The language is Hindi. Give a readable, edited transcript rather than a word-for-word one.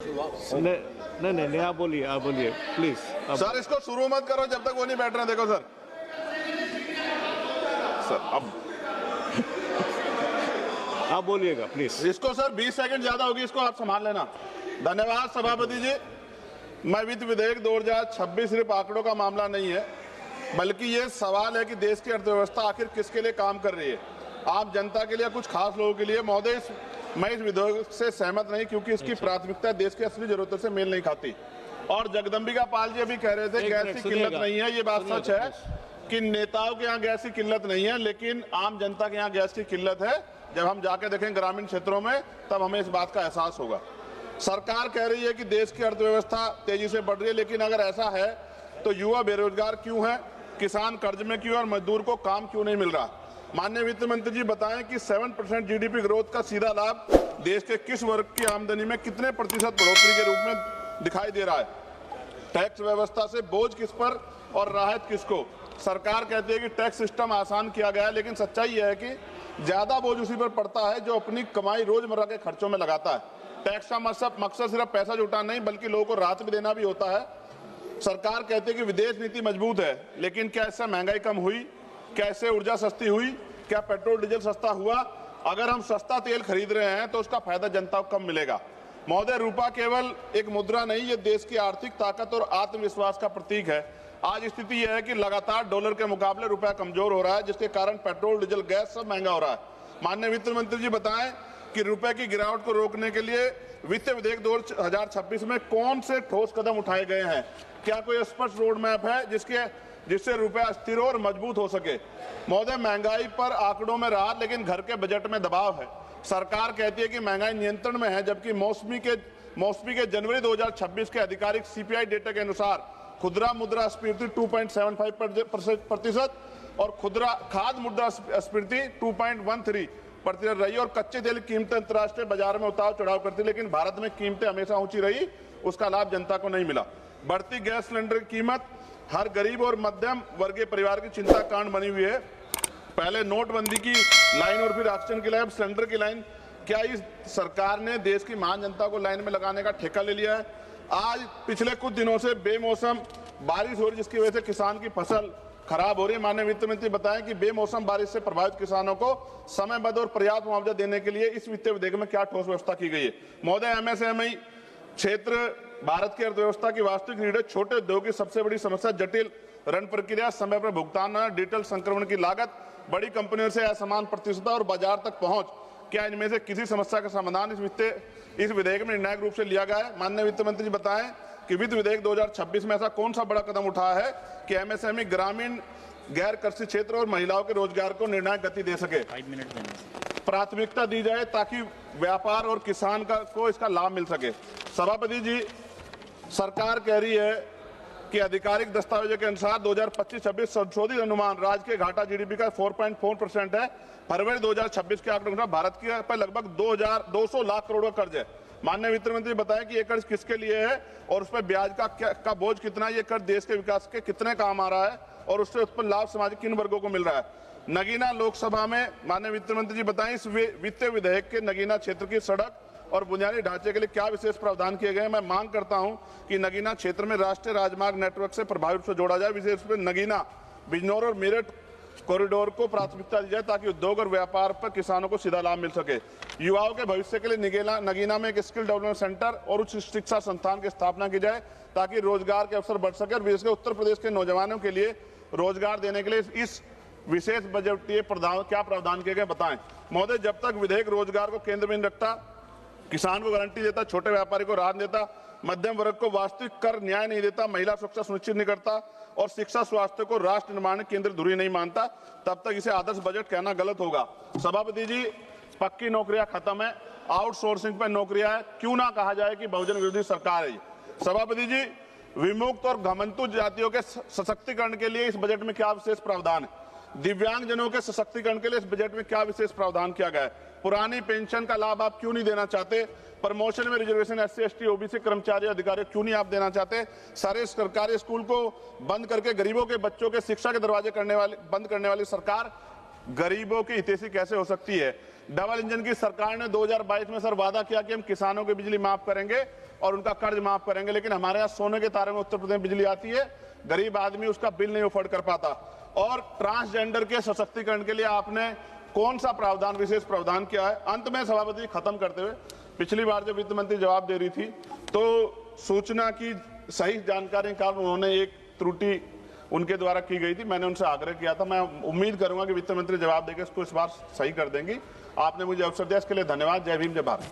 नहीं नहीं नहीं, आप बोलिए प्लीज। सर इसको शुरू मत करो जब तक वो नहीं बैठ रहे। देखो सर अब आप बोलिएगा प्लीज। इसको सर 20 सेकंड ज्यादा होगी, इसको आप संभाल लेना। धन्यवाद सभापति जी। मैं वित्त विधेयक 2026 सिर्फ आंकड़ों का मामला नहीं है, बल्कि ये सवाल है कि देश की अर्थव्यवस्था आखिर किसके लिए काम कर रही है, आम जनता के लिए, कुछ खास लोगों के लिए। महोदय, मैं इस विधेयक से सहमत नहीं, क्योंकि इसकी प्राथमिकता देश की असली जरूरतों से मेल नहीं खाती। और जगदम्बिका पाल जी अभी कह रहे थे गैस की किल्लत नहीं है। ये बात सच है कि नेताओं के यहाँ गैस की किल्लत नहीं है, लेकिन आम जनता के यहाँ गैस की किल्लत है। जब हम जाके देखें ग्रामीण क्षेत्रों में, तब हमें इस बात का एहसास होगा। सरकार कह रही है कि देश की अर्थव्यवस्था तेजी से बढ़ रही है, लेकिन अगर ऐसा है तो युवा बेरोजगार क्यों है, किसान कर्ज में क्यों, और मजदूर को काम क्यों नहीं मिल रहा। माननीय वित्त मंत्री जी बताएं कि 7% जीडीपी ग्रोथ का सीधा लाभ देश के किस वर्ग की आमदनी में कितने प्रतिशत बढ़ोतरी के रूप में दिखाई दे रहा है। टैक्स व्यवस्था से बोझ किस पर और राहत किसको। सरकार कहती है कि टैक्स सिस्टम आसान किया गया है, लेकिन सच्चाई यह है कि ज्यादा बोझ उसी पर पड़ता है जो अपनी कमाई रोजमर्रा के खर्चों में लगाता है। टैक्स का मकसद सिर्फ पैसा जुटाना नहीं, बल्कि लोगों को राहत भी देना भी होता है। सरकार कहती है कि विदेश नीति मजबूत है, लेकिन क्या इससे महंगाई कम हुई, क्या इससे ऊर्जा सस्ती हुई, क्या पेट्रोल डीजल सस्ता हुआ। अगर हम सस्ता तेल खरीद रहे हैं तो उसका फायदा जनता को कम मिलेगा। महोदय, रुपया केवल एक मुद्रा नहीं, ये देश की आर्थिक ताकत और आत्मविश्वास का प्रतीक है। आज स्थिति यह है कि लगातार डॉलर के मुकाबले रुपया कमजोर हो रहा है, जिसके कारण पेट्रोल डीजल गैस सब महंगा हो रहा है। माननीय वित्त मंत्री जी बताएं कि रुपए की गिरावट को रोकने के लिए वित्त विधेयक 2026 में कौन से ठोस कदम उठाए गए हैं। क्या कोई स्पष्ट रोड मैप है जिससे रुपया स्थिर और मजबूत हो सके। महोदय, महंगाई पर आंकड़ों में राहत, लेकिन घर के बजट में दबाव है। सरकार कहती है कि महंगाई नियंत्रण में है, जबकि मौसमी के जनवरी 2026 के आधिकारिक सीपीआई डेटा के अनुसार खुदरा मुद्रास्फीति 2.75% और खाद्य मुद्रास्फीति 2.13% रही। और कच्चे तेल की कीमतें अंतर्राष्ट्रीय बाजार में उतार चढ़ाव करती, लेकिन भारत में कीमतें हमेशा ऊंची रही, उसका लाभ जनता को नहीं मिला। बढ़ती गैस सिलेंडर की कीमत हर गरीब और मध्यम वर्गीय परिवार की चिंता का कारण बनी हुई है। पहले नोटबंदी की लाइन और फिर ऑक्सीजन की लाइन, सिलेंडर की लाइन। क्या इस सरकार ने देश की महान जनता को लाइन में लगाने का ठेका ले लिया है। आज पिछले कुछ दिनों से बेमौसम बारिश हो रही, जिसकी वजह से किसान की फसल खराब हो रही है। माननीय वित्त मंत्री बताएं कि बेमौसम बारिश से प्रभावित किसानों को समयबद्ध और पर्याप्त मुआवजा देने के लिए इस वित्तीय विधेयक में क्या ठोस व्यवस्था की गई है। महोदय, एमएसएमई क्षेत्र भारत की अर्थव्यवस्था की वास्तविक रीढ़ है। छोटे उद्योग की सबसे बड़ी समस्या जटिल ऋण प्रक्रिया, समय पर भुगतान, डिजिटल संक्रमण की लागत, बड़ी कंपनियों से असमान प्रतिस्पर्धा और बाजार तक पहुंच। क्या इनमें से किसी समस्या का समाधान इस विधेयक में निर्णायक रूप से लिया गया है। माननीय वित्त मंत्री जी बताएं कि वित्त विधेयक 2026 में ऐसा कौन सा बड़ा कदम उठाया है कि एमएसएमई, ग्रामीण, गैर कृषि क्षेत्र और महिलाओं के रोजगार को निर्णायक गति दे सके। 5 मिनट प्राथमिकता दी जाए ताकि व्यापार और किसान को इसका लाभ मिल सके। सभापति जी, सरकार कह रही है कि आधिकारिक दस्तावेजों के अनुसार 2025-26 संशोधित अनुमान राज्य के घाटा जीडीपी का 4.4% है। फरवरी 2026 के आंकड़ों के अनुसार भारत के पर लगभग 200 लाख करोड़ का कर्ज है। माननीय वित्त मंत्री बताएं कि ये कर्ज किसके लिए है और उस पर ब्याज का बोझ कितना है। ये कर्ज देश के विकास के कितने काम आ रहा है और उससे उत्पन्न लाभ समाज के किन वर्गों को मिल रहा है। नगीना लोकसभा में माननीय वित्त मंत्री जी बताएं इस वित्तीय विधेयक के नगीना क्षेत्र की सड़क और बुनियादी ढांचे के लिए क्या विशेष प्रावधान किए गए हैं। मैं मांग करता हूं कि नगीना क्षेत्र में राष्ट्रीय राजमार्ग नेटवर्क से प्रभावी रूप से जोड़ा जाए। विशेष रूप से नगीना, बिजनौर और मेरठ कॉरिडोर को प्राथमिकता दी जाए ताकि उद्योग और व्यापार पर किसानों को सीधा लाभ मिल सके। युवाओं के भविष्य के लिए नगीना में एक स्किल डेवलपमेंट सेंटर और उच्च शिक्षा संस्थान की स्थापना की जाए ताकि रोजगार के अवसर बढ़ सके। और विशेषकर उत्तर प्रदेश के नौजवानों के लिए रोजगार देने के लिए इस विशेष बजटीय क्या प्रावधान किए गए बताएं। महोदय, जब तक विधेयक रोजगार को केंद्र में रखता, किसान को गारंटी देता, छोटे व्यापारी को राहत देता, मध्यम वर्ग को वास्तविक कर न्याय नहीं देता, महिला सुरक्षा सुनिश्चित नहीं करता और शिक्षा स्वास्थ्य को राष्ट्र निर्माण केंद्र धुरी नहीं मानता, तब तक इसे आदर्श बजट कहना गलत होगा। सभापति जी, पक्की नौकरियां खत्म है, आउटसोर्सिंग पर नौकरियां है, क्यों ना कहा जाए कि बहुजन विरोधी सरकार है। सभापति जी, विमुक्त और घमंतु जातियों के सशक्तिकरण के लिए इस बजट में क्या विशेष प्रावधान है। दिव्यांगजनों के सशक्तिकरण के लिए इस बजट में क्या विशेष प्रावधान किया गया है। पुरानी पेंशन का लाभ आप क्यों नहीं देना चाहते। प्रमोशन में रिजर्वेशन SC ST OBC कर्मचारी अधिकारी क्यों नहीं आप देना चाहते। सारे सरकारी स्कूल को बंद करके गरीबों के बच्चों के शिक्षा के दरवाजे बंद करने वाली सरकार गरीबों की हितैषी कैसे हो सकती है। डबल इंजन की सरकार ने 2022 में सर वादा किया कि हम किसानों की बिजली माफ करेंगे और उनका कर्ज माफ करेंगे, लेकिन हमारे यहाँ सोने के तारे में उत्तर प्रदेश में बिजली आती है, गरीब आदमी उसका बिल नहीं अफोर्ड कर पाता। और ट्रांसजेंडर के सशक्तिकरण के लिए आपने कौन सा प्रावधान, विशेष प्रावधान किया है। अंत में सभापति खत्म करते हुए, पिछली बार जब वित्त मंत्री जवाब दे रही थी तो सूचना की सही जानकारी के कारण उन्होंने एक त्रुटि उनके द्वारा की गई थी, मैंने उनसे आग्रह किया था। मैं उम्मीद करूंगा कि वित्त मंत्री जवाब देकर इसको इस बार सही कर देंगी। आपने मुझे अवसर दिया, इसके लिए धन्यवाद। जय भीम, जय भारत।